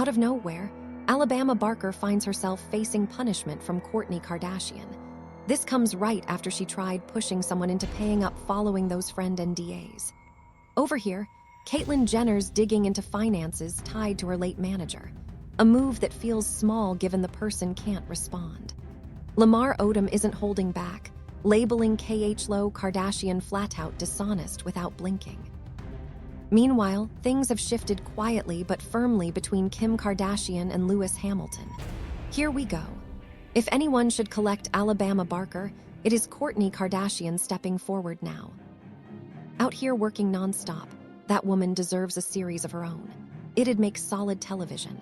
of nowhere, Alabama-Barker finds herself facing punishment from Kourtney Kardashian. This comes right after she tried pushing someone into paying up following those friend NDAs. Over here, Caitlyn Jenner's digging into finances tied to her late manager, a move that feels small given the person can't respond. Lamar Odom isn't holding back, labeling Khloe Kardashian flat-out dishonest without blinking. Meanwhile, things have shifted quietly but firmly between Kim Kardashian and Lewis Hamilton. Here we go. If anyone should collect Alabama-Barker, it is Kourtney Kardashian stepping forward now. Out here working nonstop, that woman deserves a series of her own. It'd make solid television.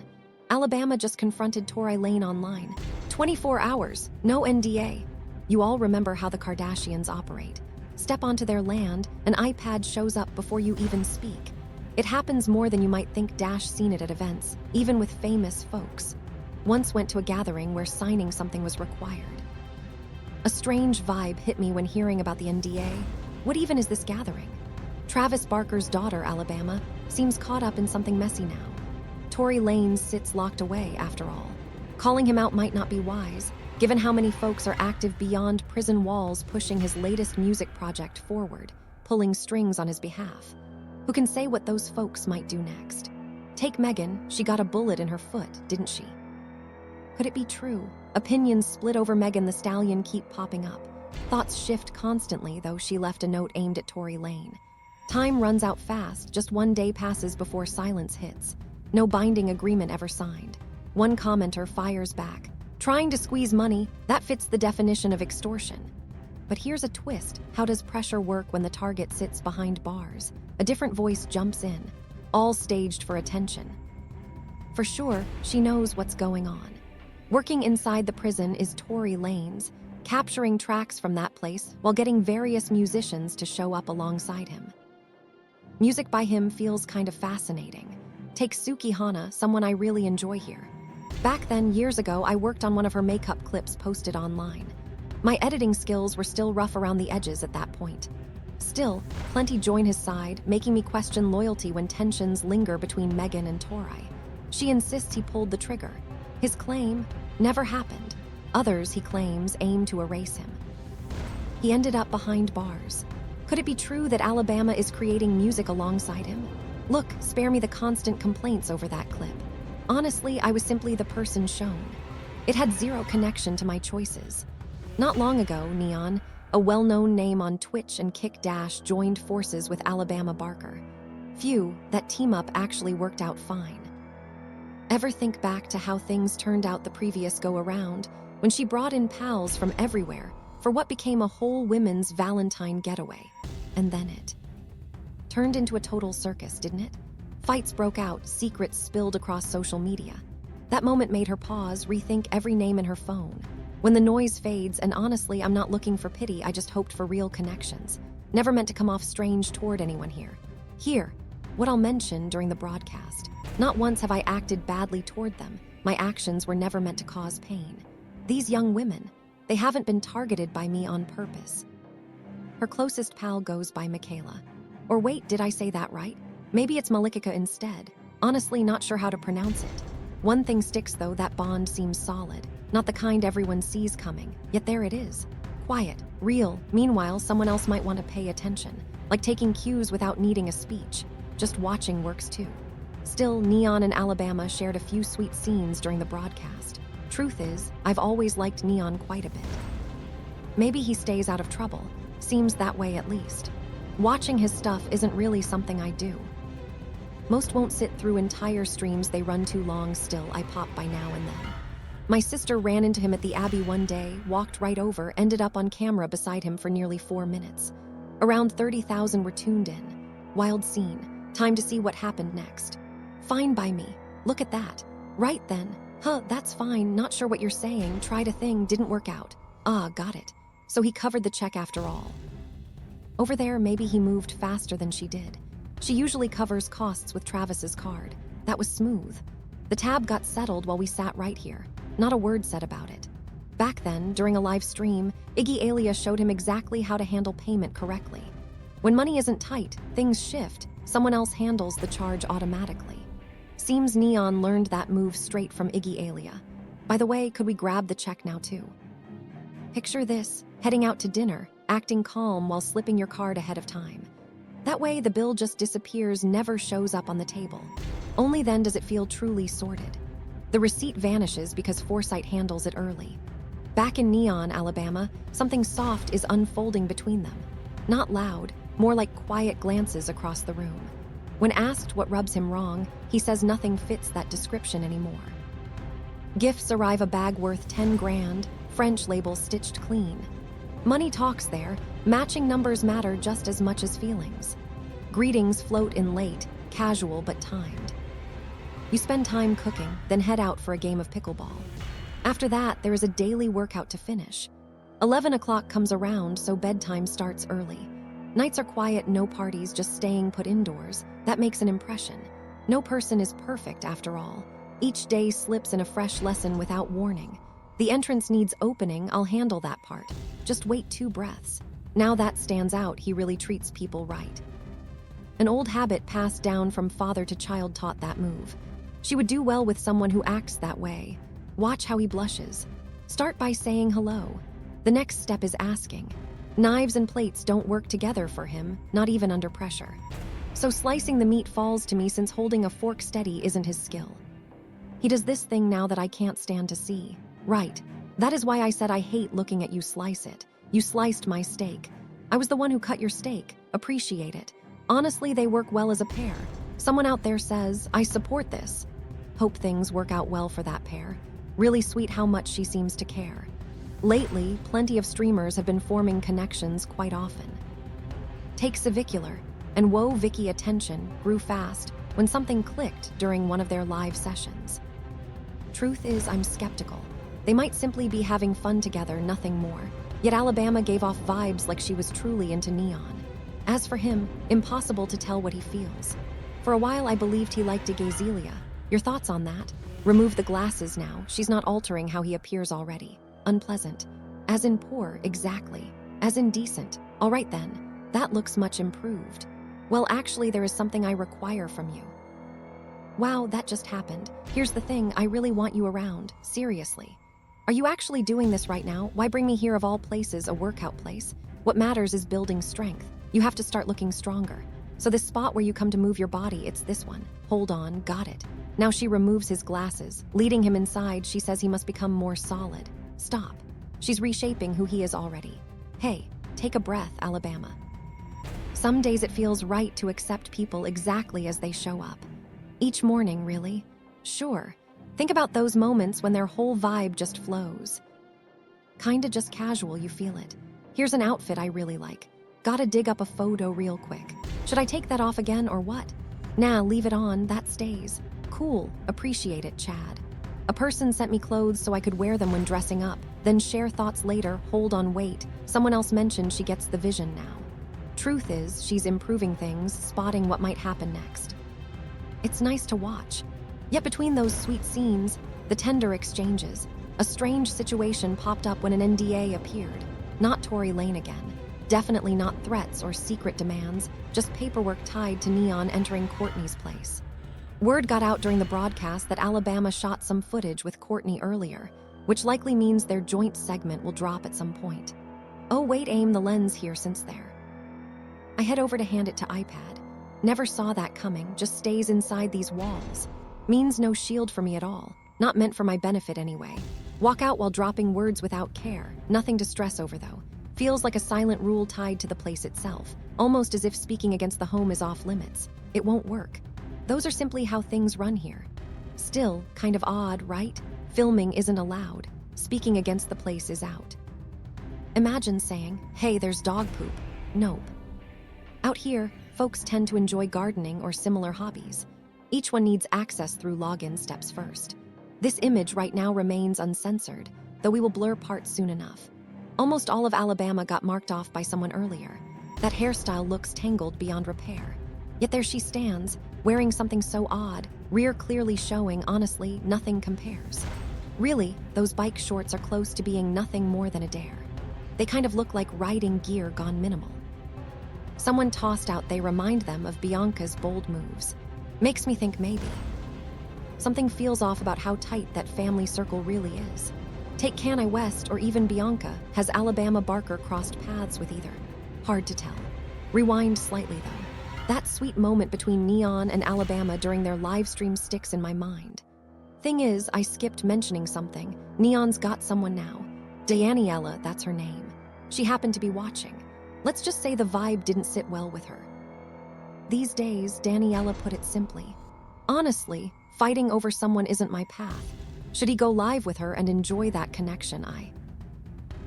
Alabama just confronted Tory Lanez online. 24 hours, no NDA. You all remember how the Kardashians operate. Step onto their land, an iPad shows up before you even speak. It happens more than you might think. Seen it at events, even with famous folks. Once went to a gathering where signing something was required. A strange vibe hit me when hearing about the NDA. What even is this gathering? Travis Barker's daughter, Alabama, seems caught up in something messy now. Tory Lanez sits locked away, after all. Calling him out might not be wise, given how many folks are active beyond prison walls pushing his latest music project forward, pulling strings on his behalf. Who can say what those folks might do next? Take Megan, she got a bullet in her foot, didn't she? Could it be true? Opinions split over Megan Thee Stallion keep popping up. Thoughts shift constantly, though she left a note aimed at Tory Lanez. Time runs out fast, just one day passes before silence hits. No binding agreement ever signed. One commenter fires back. Trying to squeeze money, that fits the definition of extortion. But here's a twist. How does pressure work when the target sits behind bars? A different voice jumps in, all staged for attention. For sure, she knows what's going on. Working inside the prison is Tory Lanez, capturing tracks from that place while getting various musicians to show up alongside him. Music by him feels kind of fascinating. Take Suki Hana, someone I really enjoy here. Back then, years ago, I worked on one of her makeup clips posted online. My editing skills were still rough around the edges at that point. Still, plenty join his side, making me question loyalty when tensions linger between Megan and Tory. She insists he pulled the trigger. His claim never happened. Others, he claims, aim to erase him. He ended up behind bars. Could it be true that Alabama is creating music alongside him? Look, spare me the constant complaints over that clip. Honestly, I was simply the person shown. It had zero connection to my choices. Not long ago, Neon, a well-known name on Twitch and Kick Dash, joined forces with Alabama-Barker. Phew, that team-up actually worked out fine. Ever think back to how things turned out the previous go-around, when she brought in pals from everywhere for what became a whole women's Valentine getaway? And then it turned into a total circus, didn't it? Fights broke out, secrets spilled across social media. That moment made her pause, rethink every name in her phone. When the noise fades, and honestly, I'm not looking for pity, I just hoped for real connections. Never meant to come off strange toward anyone here. Here, what I'll mention during the broadcast. Not once have I acted badly toward them. My actions were never meant to cause pain. These young women, they haven't been targeted by me on purpose. Her closest pal goes by Michaela. Or wait, did I say that right? Maybe it's Malikika instead. Honestly, not sure how to pronounce it. One thing sticks though, that bond seems solid. Not the kind everyone sees coming, yet there it is. Quiet, real. Meanwhile, someone else might want to pay attention. Like taking cues without needing a speech. Just watching works too. Still, Neon and Alabama shared a few sweet scenes during the broadcast. Truth is, I've always liked Neon quite a bit. Maybe he stays out of trouble. Seems that way at least. Watching his stuff isn't really something I do. Most won't sit through entire streams, they run too long. Still, I pop by now and then. My sister ran into him at the Abbey one day, walked right over, ended up on camera beside him for nearly 4 minutes. Around 30,000 were tuned in. Wild scene. Time to see what happened next. Fine by me. Look at that. Right then. Huh, that's fine. Not sure what you're saying. Tried a thing, didn't work out. Ah, got it. So he covered the check after all. Over there, maybe he moved faster than she did. She usually covers costs with Travis's card. That was smooth. The tab got settled while we sat right here. Not a word said about it. Back then, during a live stream, Iggy Azalea showed him exactly how to handle payment correctly. When money isn't tight, things shift. Someone else handles the charge automatically. Seems Neon learned that move straight from Iggy Azalea. By the way, could we grab the check now too? Picture this, heading out to dinner, acting calm while slipping your card ahead of time. That way, the bill just disappears, never shows up on the table. Only then does it feel truly sorted. The receipt vanishes because foresight handles it early. Back in Neon, Alabama, something soft is unfolding between them. Not loud, more like quiet glances across the room. When asked what rubs him wrong, he says nothing fits that description anymore. Gifts arrive, a bag worth 10 grand, French label stitched clean. Money talks there, matching numbers matter just as much as feelings. Greetings float in late, casual but timed. You spend time cooking, then head out for a game of pickleball. After that, there is a daily workout to finish. 11 o'clock comes around, so bedtime starts early. Nights are quiet, no parties, just staying put indoors. That makes an impression. No person is perfect after all. Each day slips in a fresh lesson without warning. The entrance needs opening, I'll handle that part. Just wait 2 breaths. Now that stands out, he really treats people right. An old habit passed down from father to child taught that move. She would do well with someone who acts that way. Watch how he blushes. Start by saying hello. The next step is asking. Knives and plates don't work together for him, not even under pressure. So slicing the meat falls to me since holding a fork steady isn't his skill. He does this thing now that I can't stand to see. Right. That is why I said I hate looking at you slice it. You sliced my steak. I was the one who cut your steak. Appreciate it. Honestly, they work well as a pair. Someone out there says, I support this. Hope things work out well for that pair. Really sweet how much she seems to care. Lately, plenty of streamers have been forming connections quite often. Take Civicular, and whoa, Vicky attention grew fast when something clicked during one of their live sessions. Truth is, I'm skeptical. They might simply be having fun together, nothing more. Yet Alabama gave off vibes like she was truly into Neon. As for him, impossible to tell what he feels. For a while I believed he liked Iggy Azalea. Your thoughts on that? Remove the glasses now, she's not altering how he appears already. Unpleasant. As in poor, exactly. As in decent. All right then, that looks much improved. Well, actually, there is something I require from you. Wow, that just happened. Here's the thing, I really want you around. Seriously. Are you actually doing this right now? Why bring me here of all places, a workout place? What matters is building strength. You have to start looking stronger. So this spot where you come to move your body, it's this one. Hold on, got it. Now she removes his glasses. Leading him inside, she says he must become more solid. Stop. She's reshaping who he is already. Hey, take a breath, Alabama. Some days it feels right to accept people exactly as they show up. Each morning, really? Sure. Think about those moments when their whole vibe just flows. Kinda just casual, you feel it. Here's an outfit I really like. Gotta dig up a photo real quick. Should I take that off again or what? Nah, leave it on, that stays. Cool, appreciate it, Chad. A person sent me clothes so I could wear them when dressing up, then share thoughts later, hold on, wait. Someone else mentioned she gets the vision now. Truth is, she's improving things, spotting what might happen next. It's nice to watch. Yet between those sweet scenes, the tender exchanges, a strange situation popped up when an NDA appeared. Not Tory Lane again. Definitely not threats or secret demands, just paperwork tied to Neon entering Kourtney's place. Word got out during the broadcast that Alabama shot some footage with Kourtney earlier, which likely means their joint segment will drop at some point. Oh wait, aim the lens here since there. I head over to hand it to iPad. Never saw that coming, just stays inside these walls. Means no shield for me at all, not meant for my benefit anyway. Walk out while dropping words without care, nothing to stress over though. Feels like a silent rule tied to the place itself, almost as if speaking against the home is off limits. It won't work. Those are simply how things run here. Still, kind of odd, right? Filming isn't allowed. Speaking against the place is out. Imagine saying, hey, there's dog poop. Nope. Out here, folks tend to enjoy gardening or similar hobbies. Each one needs access through login steps first. This image right now remains uncensored, though we will blur parts soon enough. Almost all of Alabama got marked off by someone earlier. That hairstyle looks tangled beyond repair. Yet there she stands, wearing something so odd, rear clearly showing, honestly, nothing compares. Really, those bike shorts are close to being nothing more than a dare. They kind of look like riding gear gone minimal. Someone tossed out they remind them of Bianca's bold moves. Makes me think maybe. Something feels off about how tight that family circle really is. Take Kanye West or even Bianca. Has Alabama-Barker crossed paths with either? Hard to tell. Rewind slightly though. That sweet moment between Neon and Alabama during their live stream sticks in my mind. Thing is, I skipped mentioning something. Neon's got someone now. Daniela, that's her name. She happened to be watching. Let's just say the vibe didn't sit well with her. These days, Daniela put it simply. Honestly, fighting over someone isn't my path. Should he go live with her and enjoy that connection, I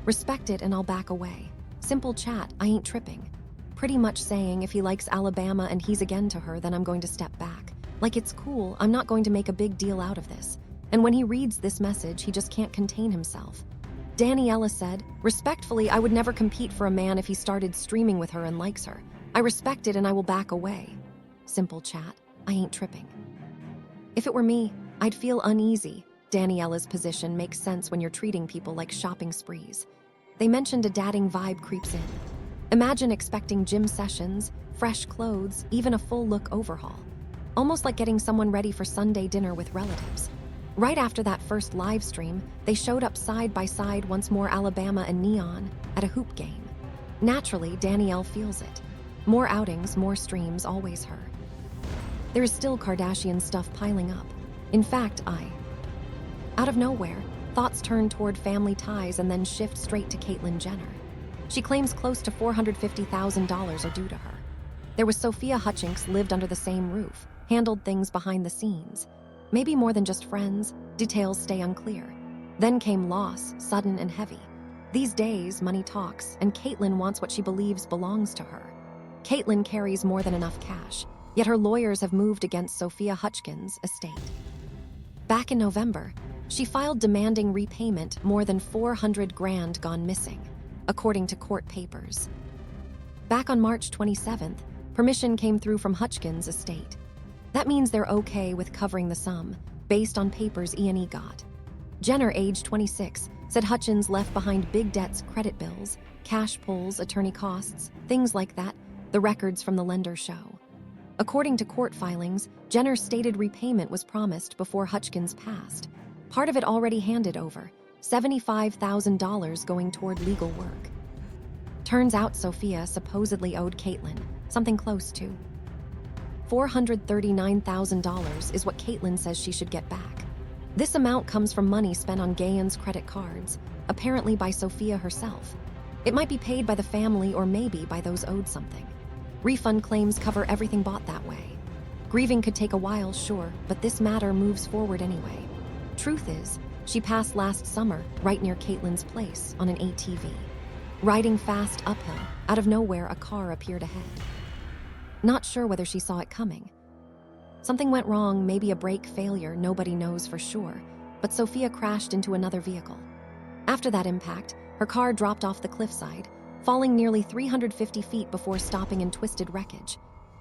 respect it and I'll back away. Simple chat, I ain't tripping. Pretty much saying if he likes Alabama and he's again to her, then I'm going to step back. Like it's cool, I'm not going to make a big deal out of this. And when he reads this message, he just can't contain himself. Daniela said, respectfully, I would never compete for a man if he started streaming with her and likes her. I respect it and I will back away. Simple chat, I ain't tripping. If it were me, I'd feel uneasy. Daniela's position makes sense when you're treating people like shopping sprees. They mentioned a dating vibe creeps in. Imagine expecting gym sessions, fresh clothes, even a full look overhaul. Almost like getting someone ready for Sunday dinner with relatives. Right after that first live stream, they showed up side by side once more, Alabama and Neon, at a hoop game. Naturally, Danielle feels it. More outings, more streams, always her. There is still Kardashian stuff piling up. In fact, out of nowhere, thoughts turn toward family ties and then shift straight to Caitlyn Jenner. She claims close to $450,000 are due to her. There was Sophia Hutchings, lived under the same roof, handled things behind the scenes. Maybe more than just friends, details stay unclear. Then came loss, sudden and heavy. These days, money talks, and Caitlyn wants what she believes belongs to her. Caitlyn carries more than enough cash, yet her lawyers have moved against Sophia Hutchings' estate. Back in November, she filed demanding repayment, more than $400,000 gone missing, according to court papers. Back on March 27th, permission came through from Hutchins' estate. That means they're okay with covering the sum, based on papers E&E got. Jenner, age 26, said Hutchins left behind big debts, credit bills, cash pulls, attorney costs, things like that, the records from the lender show. According to court filings, Jenner stated repayment was promised before Hutchins passed. Part of it already handed over, $75,000 going toward legal work. Turns out Sophia supposedly owed Caitlyn something close to $439,000 is what Caitlyn says she should get back. This amount comes from money spent on Gayan's credit cards, apparently by Sophia herself. It might be paid by the family or maybe by those owed something. Refund claims cover everything bought that way. Grieving could take a while, sure, but this matter moves forward anyway. Truth is, she passed last summer right near Caitlyn's place on an ATV. Riding fast uphill, out of nowhere a car appeared ahead. Not sure whether she saw it coming. Something went wrong, maybe a brake failure, nobody knows for sure, but Sophia crashed into another vehicle. After that impact, her car dropped off the cliffside, falling nearly 350 feet before stopping in twisted wreckage.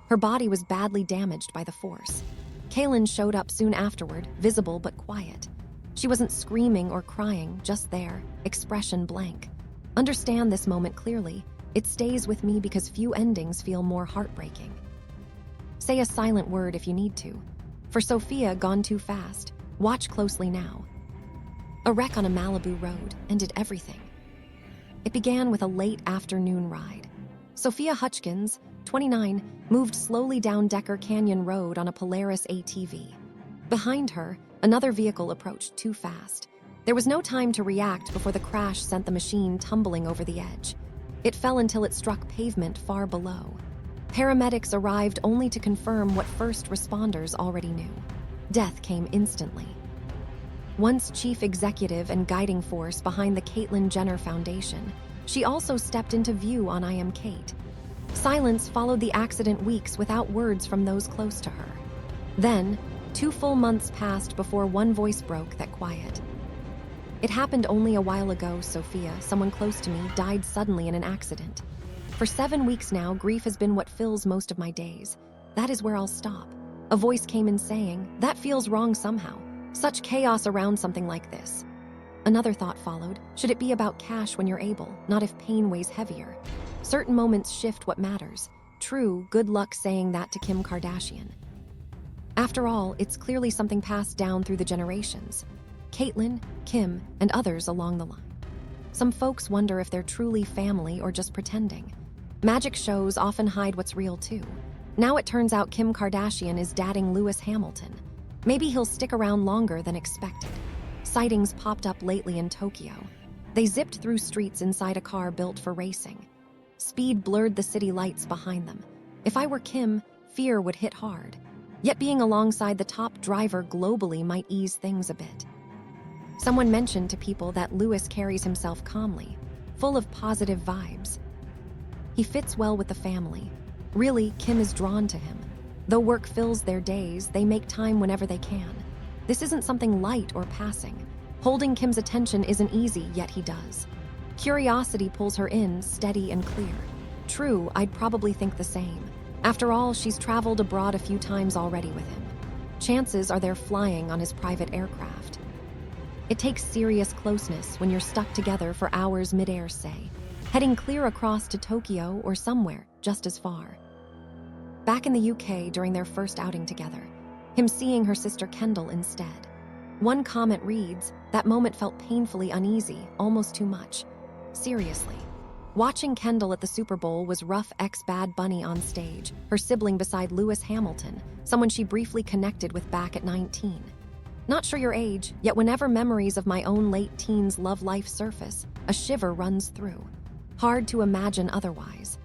Her body was badly damaged by the force. Caitlyn showed up soon afterward, visible but quiet. She wasn't screaming or crying, just there, expression blank. Understand this moment clearly. It stays with me because few endings feel more heartbreaking. Say a silent word if you need to. For Sophia, gone too fast. Watch closely now. A wreck on a Malibu road ended everything. It began with a late afternoon ride. Sophia Hutchins, 29, moved slowly down Decker Canyon Road on a Polaris ATV. Behind her, another vehicle approached too fast. There was no time to react before the crash sent the machine tumbling over the edge. It fell until it struck pavement far below. Paramedics arrived only to confirm what first responders already knew. Death came instantly. Once chief executive and guiding force behind the Caitlyn Jenner Foundation, she also stepped into view on I Am Kate. Silence followed the accident, weeks without words from those close to her. Then, 2 full months passed before one voice broke that quiet. It happened only a while ago, Sophia, someone close to me, died suddenly in an accident. For 7 weeks now, grief has been what fills most of my days. That is where I'll stop. A voice came in saying, that feels wrong somehow. Such chaos around something like this. Another thought followed. Should it be about cash when you're able, not if pain weighs heavier? Certain moments shift what matters. True, good luck saying that to Kim Kardashian. After all, it's clearly something passed down through the generations. Caitlyn, Kim, and others along the line. Some folks wonder if they're truly family or just pretending. Magic shows often hide what's real too. Now it turns out Kim Kardashian is dating Lewis Hamilton. Maybe he'll stick around longer than expected. Sightings popped up lately in Tokyo. They zipped through streets inside a car built for racing. Speed blurred the city lights behind them. If I were Kim, fear would hit hard. Yet being alongside the top driver globally might ease things a bit. Someone mentioned to people that Lewis carries himself calmly, full of positive vibes. He fits well with the family. Really, Kim is drawn to him. Though work fills their days, they make time whenever they can. This isn't something light or passing. Holding Kim's attention isn't easy, yet he does. Curiosity pulls her in, steady and clear. True, I'd probably think the same. After all, she's traveled abroad a few times already with him. Chances are they're flying on his private aircraft. It takes serious closeness when you're stuck together for hours midair, say, heading clear across to Tokyo or somewhere just as far. Back in the UK during their first outing together, him seeing her sister Kendall instead. One comment reads, "That moment felt painfully uneasy, almost too much." Seriously. Watching Kendall at the Super Bowl was rough ex-Bad Bunny on stage, her sibling beside Lewis Hamilton, someone she briefly connected with back at 19. Not sure your age, yet whenever memories of my own late teens love life surface, a shiver runs through. Hard to imagine otherwise.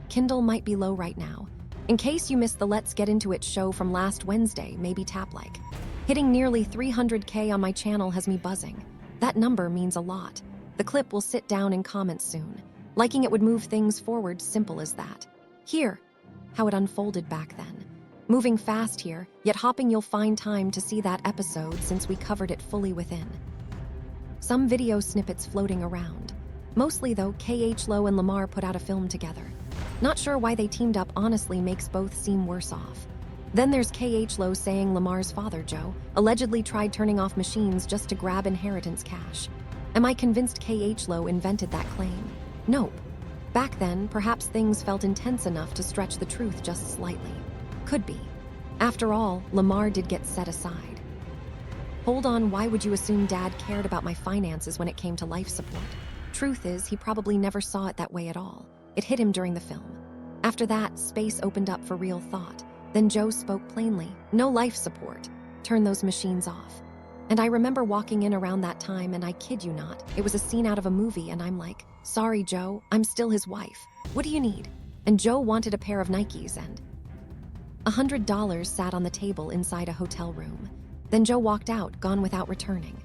Kindle might be low right now. In case you missed the Let's Get Into It show from last Wednesday, maybe tap like. Hitting nearly 300K on my channel has me buzzing. That number means a lot. The clip will sit down in comments soon. Liking it would move things forward, simple as that. Here, how it unfolded back then. Moving fast here, yet hopping you'll find time to see that episode since we covered it fully within. Some video snippets floating around. Mostly though, KH Lo and Lamar put out a film together. Not sure why they teamed up honestly makes both seem worse off. Then there's KH Lo saying Lamar's father, Joe, allegedly tried turning off machines just to grab inheritance cash. Am I convinced KH Lo invented that claim? Nope. Back then, perhaps things felt intense enough to stretch the truth just slightly. Could be. After all, Lamar did get set aside. Hold on, why would you assume Dad cared about my finances when it came to life support? Truth is, he probably never saw it that way at all. It hit him during the film. After that, space opened up for real thought. Then Joe spoke plainly. No life support. Turn those machines off. And I remember walking in around that time, and I kid you not, it was a scene out of a movie, and I'm like, "Sorry, Joe, I'm still his wife. What do you need?" And Joe wanted a pair of Nikes, and $100 sat on the table inside a hotel room. Then Joe walked out, gone without returning.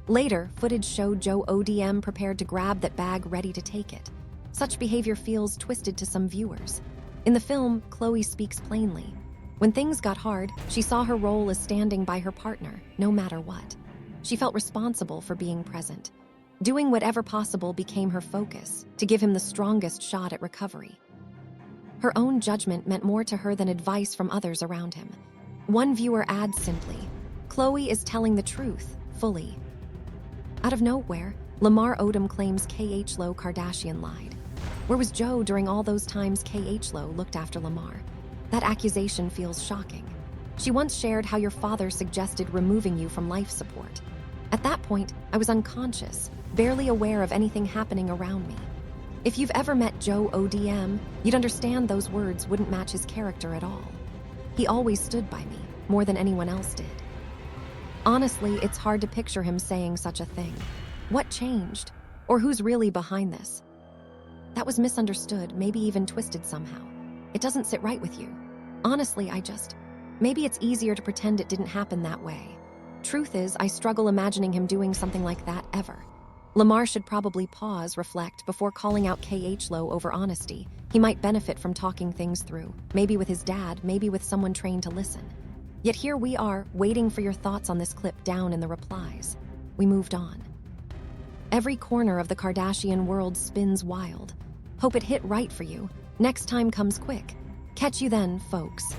Later, footage showed Joe ODM prepared to grab that bag, ready to take it. Such behavior feels twisted to some viewers. In the film, Chloe speaks plainly. When things got hard, she saw her role as standing by her partner, no matter what. She felt responsible for being present. Doing whatever possible became her focus, to give him the strongest shot at recovery. Her own judgment meant more to her than advice from others around him. One viewer adds simply, "Chloe is telling the truth, fully." Out of nowhere, Lamar Odom claims KH Lo Kardashian lied. Where was Joe during all those times KH Lo looked after Lamar? That accusation feels shocking. She once shared how your father suggested removing you from life support. At that point, I was unconscious, barely aware of anything happening around me. If you've ever met Joe ODM, you'd understand those words wouldn't match his character at all. He always stood by me, more than anyone else did. Honestly, it's hard to picture him saying such a thing. What changed? Or who's really behind this? That was misunderstood, maybe even twisted somehow. It doesn't sit right with you. Honestly, maybe it's easier to pretend it didn't happen that way. Truth is, I struggle imagining him doing something like that ever. Lamar should probably pause, reflect, before calling out KH Lo over honesty. He might benefit from talking things through, maybe with his dad, maybe with someone trained to listen. Yet here we are, waiting for your thoughts on this clip down in the replies. We moved on. Every corner of the Kardashian world spins wild. Hope it hit right for you. Next time comes quick. Catch you then, folks.